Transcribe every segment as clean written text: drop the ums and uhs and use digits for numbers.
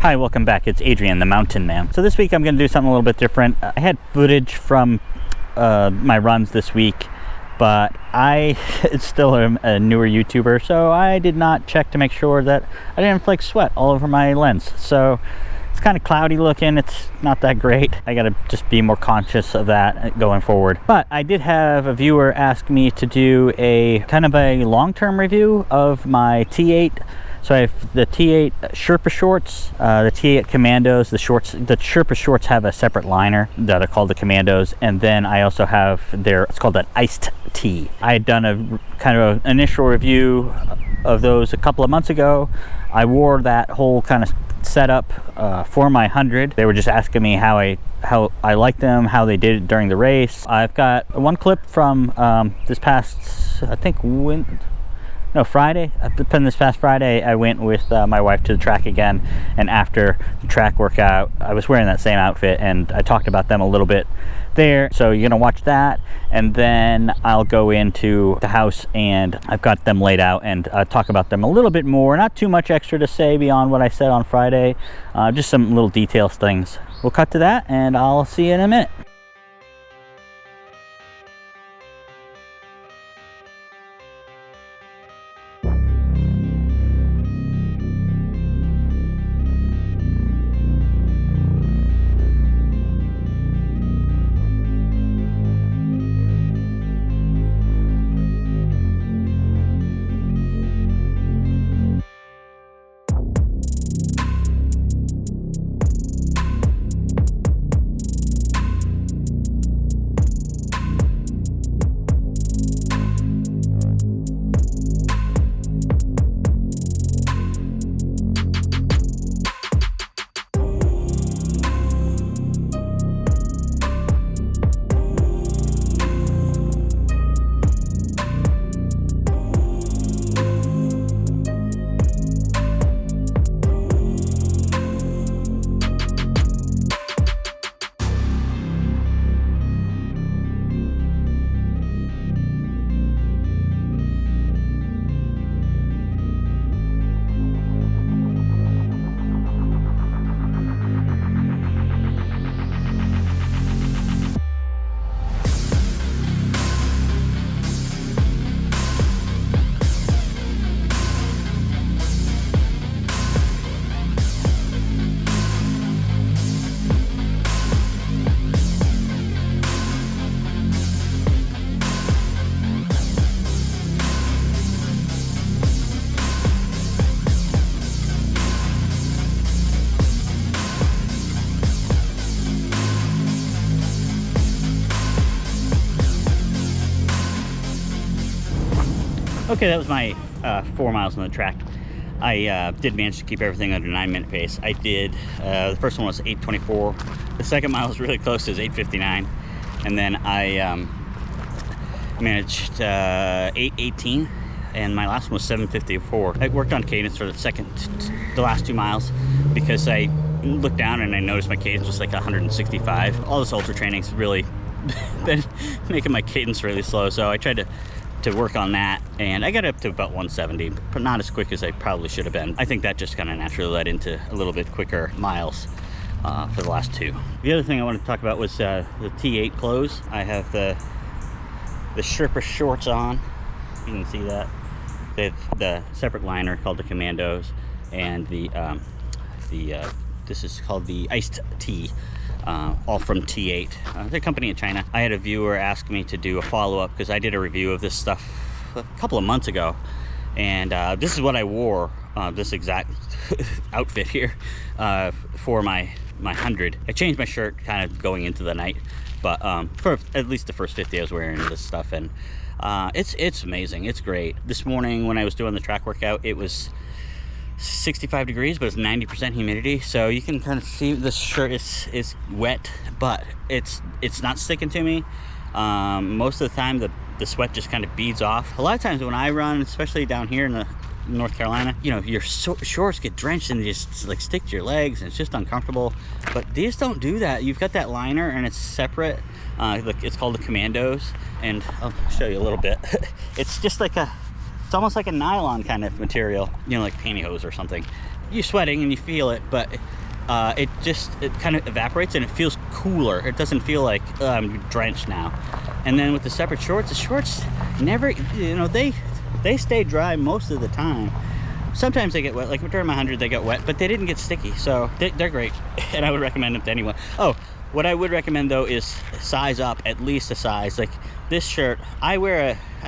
Hi, welcome back. It's Adrian, the Mountain Man. So this week I'm going to do something a little bit different. I had footage from my runs this week, but I still am a newer YouTuber, so I did not check to make sure that I didn't inflict sweat all over my lens. So it's kind of cloudy looking. It's not that great. I got to just be more conscious of that going forward. But I did have a viewer ask me to do a kind of a long-term review of my T8. So I have the T8 Sherpa shorts, the T8 Commandos. The Sherpa shorts have a separate liner that are called the Commandos, and then I also have it's called an iced tee. I had done a kind of an initial review of those a couple of months ago. I wore that whole kind of setup for my 100. They were just asking me how I liked them, how they did it during the race. I've got one clip from this past, I think, Friday. This past Friday, I went with my wife to the track again, and after the track workout, I was wearing that same outfit, and I talked about them a little bit there. So you're gonna watch that, and then I'll go into the house, and I've got them laid out, and talk about them a little bit more. Not too much extra to say beyond what I said on Friday, just some little details things. We'll cut to that, and I'll see you in a minute. Okay, that was my 4 miles on the track. I did manage to keep everything under 9-minute pace. I did, the first one was 8:24. The second mile was really close, it was 8:59. And then I managed 8:18, and my last one was 7:54. I worked on cadence for the last 2 miles, because I looked down and I noticed my cadence was like 165. All this ultra training's really been making my cadence really slow, so I tried to work on that, and I got up to about 170, but not as quick as I probably should have been. I think that just kind of naturally led into a little bit quicker miles for the last 2. The other thing I wanted to talk about was the T8 clothes. I have the Sherpa shorts on. You can see that. They have the separate liner called the Commandos, and this is called the iced tee. All from T8, the company in China. I had a viewer ask me to do a follow-up because I did a review of this stuff a couple of months ago, and this is what I wore, this exact outfit here, for my 100. I changed my shirt kind of going into the night, but for at least the first 50 I was wearing this stuff, and it's amazing. It's great. This morning when I was doing the track workout, it was 65 degrees, but it's 90% humidity, so you can kind of see the shirt is wet, but it's not sticking to me. Most of the time the sweat just kind of beads off. A lot of times when I run, especially down here in the North Carolina, you know, your shorts get drenched and they just like stick to your legs, and it's just uncomfortable. But these don't do that. You've got that liner and it's separate. It's called the Commandos, and I'll show you a little bit. It's just like it's almost like a nylon kind of material, you know, like pantyhose or something. you're sweating and you feel it, but it kind of evaporates and it feels cooler. It doesn't feel like I'm drenched now. And then with the separate shorts, the shorts never, you know, they stay dry most of the time. Sometimes they get wet, like during my 100 they got wet, but they didn't get sticky, so they're great, and I would recommend them to anyone. Oh, what I would recommend though is size up at least a size. Like this shirt, I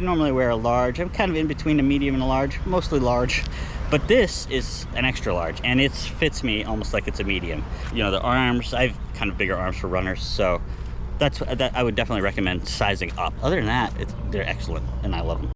normally wear a large. I'm kind of in between a medium and a large, mostly large. But this is an extra large, and it fits me almost like it's a medium. You know, the arms, I have kind of bigger arms for runners, so that I would definitely recommend sizing up. Other than that, they're excellent, and I love them.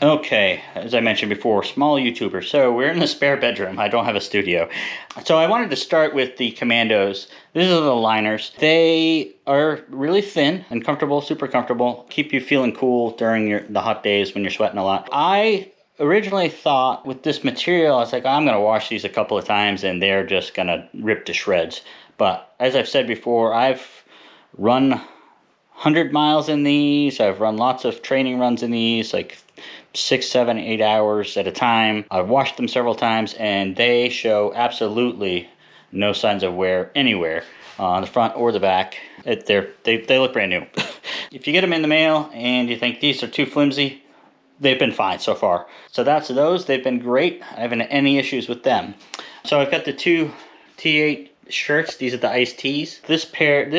Okay, as I mentioned before, small YouTuber. So we're in the spare bedroom. I don't have a studio. So I wanted to start with the Commandos. These are the liners. They are really thin and comfortable, super comfortable. Keep you feeling cool during the hot days when you're sweating a lot. I originally thought with this material, I was like, I'm going to wash these a couple of times and they're just going to rip to shreds. But as I've said before, I've run 100 miles in these. I've run lots of training runs in these, like 6, 7, 8 hours at a time. I've washed them several times and they show absolutely no signs of wear anywhere on the front or the back. They look brand new. If you get them in the mail and you think these are too flimsy, they've been fine so far. So that's those. They've been great. I haven't had any issues with them. So I've got the two T8 shirts. These are the iced tees. This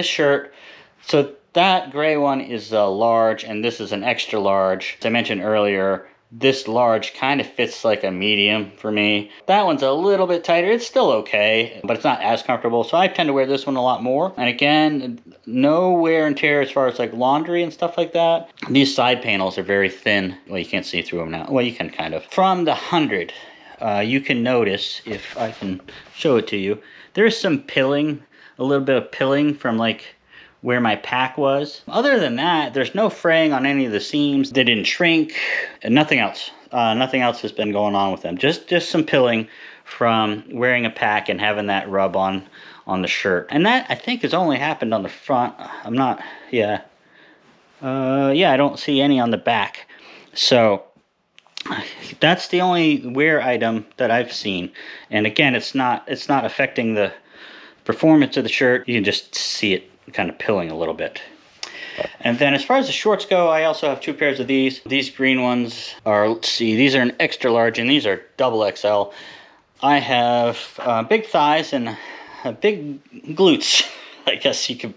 shirt, so that gray one is a large, and this is an extra large. As I mentioned earlier, this large kind of fits like a medium for me. That one's a little bit tighter. It's still okay, but it's not as comfortable. So I tend to wear this one a lot more. And again, no wear and tear as far as like laundry and stuff like that. These side panels are very thin. Well, you can't see through them now. Well, you can kind of. From the 100, you can notice, if I can show it to you, there's some pilling, a little bit of pilling from like where my pack was. Other than that, there's no fraying on any of the seams. They didn't shrink, and nothing else. Nothing else has been going on with them. Just some pilling from wearing a pack and having that rub on the shirt. And that, I think, has only happened on the front. I'm not, yeah. Yeah, I don't see any on the back. So that's the only wear item that I've seen. And again, it's not affecting the performance of the shirt. You can just see it kind of pilling a little bit. And then as far as the shorts go, I also have two pairs of these. These green ones are, let's see, these are an extra large and these are double XL. I have big thighs and big glutes, I guess you could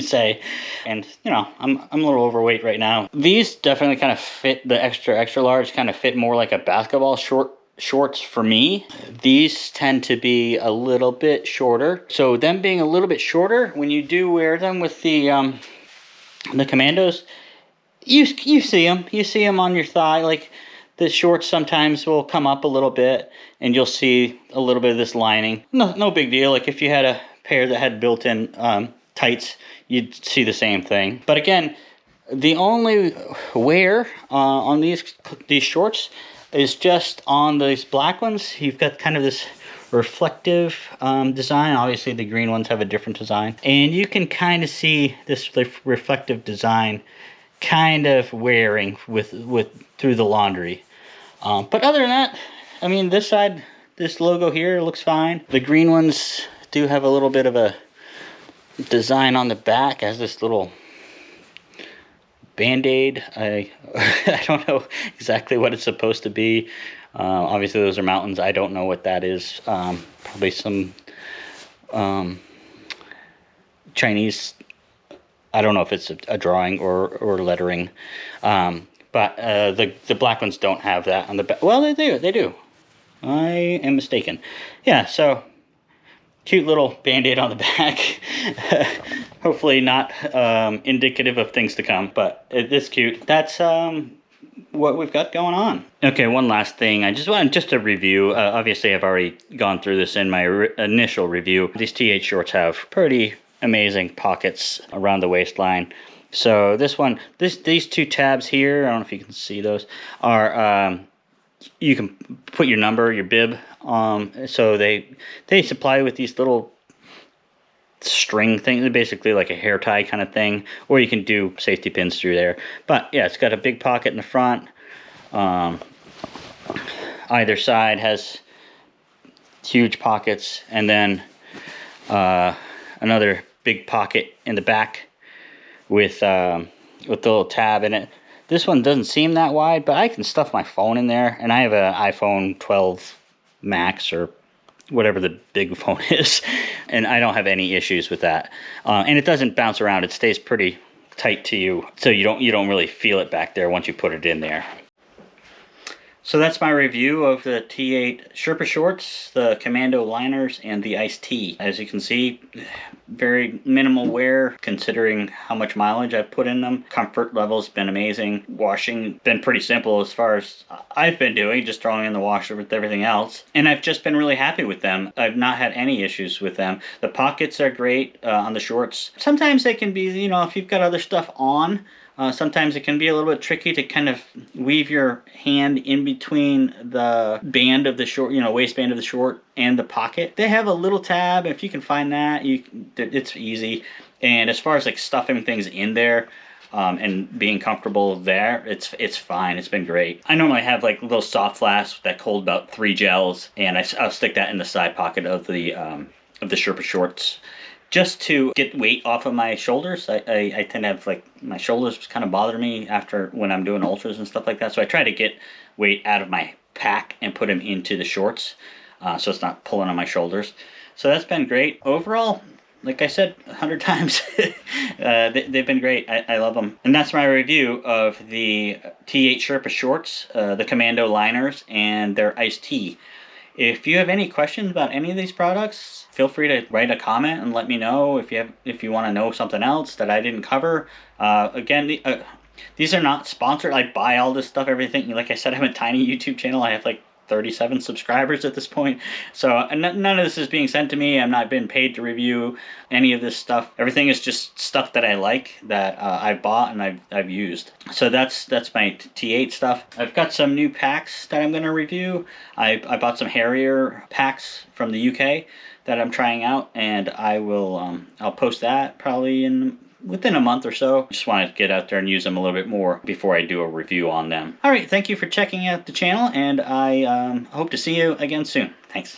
say. And you know, I'm a little overweight right now. These definitely kind of fit, the extra large kind of fit more like a basketball shorts for me. These tend to be a little bit shorter. So them being a little bit shorter, when you do wear them with the Commandos, you see them. You see them on your thigh. Like the shorts sometimes will come up a little bit and you'll see a little bit of this lining. No big deal. Like if you had a pair that had built-in tights, you'd see the same thing. But again, the only wear on these shorts is just on these black ones. You've got kind of this reflective design. Obviously the green ones have a different design, and you can kind of see this reflective design kind of wearing with through the laundry. But other than that, I mean, this side, this logo here looks fine. The green ones do have a little bit of a design on the back as this little Band-Aid. I don't know exactly what it's supposed to be. Obviously those are mountains. I don't know what that is. Probably some Chinese, I don't know if it's a drawing or lettering. But the black ones don't have that on the back. Well, they do. I am mistaken. Yeah, so cute little Band-Aid on the back. Hopefully not indicative of things to come, but it is cute. That's what we've got going on. Okay, one last thing. I just wanted a review. Obviously, I've already gone through this in my initial review. These T8 shorts have pretty amazing pockets around the waistline. So this one, these two tabs here, I don't know if you can see those, are you can put your number, your bib. So they supply with these little string things. They're basically like a hair tie kind of thing, or you can do safety pins through there. But yeah, it's got a big pocket in the front. Either side has huge pockets, and then another big pocket in the back with the little tab in it. This one doesn't seem that wide, but I can stuff my phone in there, and I have an iPhone 12 Max or whatever the big phone is, and I don't have any issues with that. And it doesn't bounce around; it stays pretty tight to you, so you don't really feel it back there once you put it in there. So that's my review of the T8 Sherpa shorts, the Commando Liners, and the Iced Tea. As you can see, very minimal wear considering how much mileage I've put in them. Comfort level's been amazing. Washing been pretty simple as far as I've been doing, just throwing in the washer with everything else. And I've just been really happy with them. I've not had any issues with them. The pockets are great on the shorts. Sometimes they can be, you know, if you've got other stuff on, sometimes it can be a little bit tricky to kind of weave your hand in between the band of the short, you know, waistband of the short and the pocket. They have a little tab. If you can find that, it's easy. And as far as like stuffing things in there and being comfortable there, it's fine. It's been great. I normally have like little soft flasks that hold about 3 gels, and I'll stick that in the side pocket of the Sherpa shorts, just to get weight off of my shoulders. I tend to have, like, my shoulders kind of bother me when I'm doing ultras and stuff like that. So I try to get weight out of my pack and put them into the shorts, so it's not pulling on my shoulders. So that's been great. Overall, like I said 100 times, they've been great. I love them. And that's my review of the T8 Sherpa shorts, the Commando Liners, and their Iced Tea. If you have any questions about any of these products, feel free to write a comment and let me know if you want to know something else that I didn't cover. Again, these are not sponsored. I buy all this stuff, everything. Like I said, I have a tiny YouTube channel. I have like 37 subscribers at this point. So none of this is being sent to me. I'm not being paid to review any of this stuff. Everything is just stuff that I like, that I've bought and I've used. So that's my T8 stuff. I've got some new packs that I'm going to review. I bought some Harrier packs from the UK that I'm trying out, and I'll post that probably within a month or so. Just want to get out there and use them a little bit more before I do a review on them. All right, thank you for checking out the channel, and I hope to see you again soon. Thanks.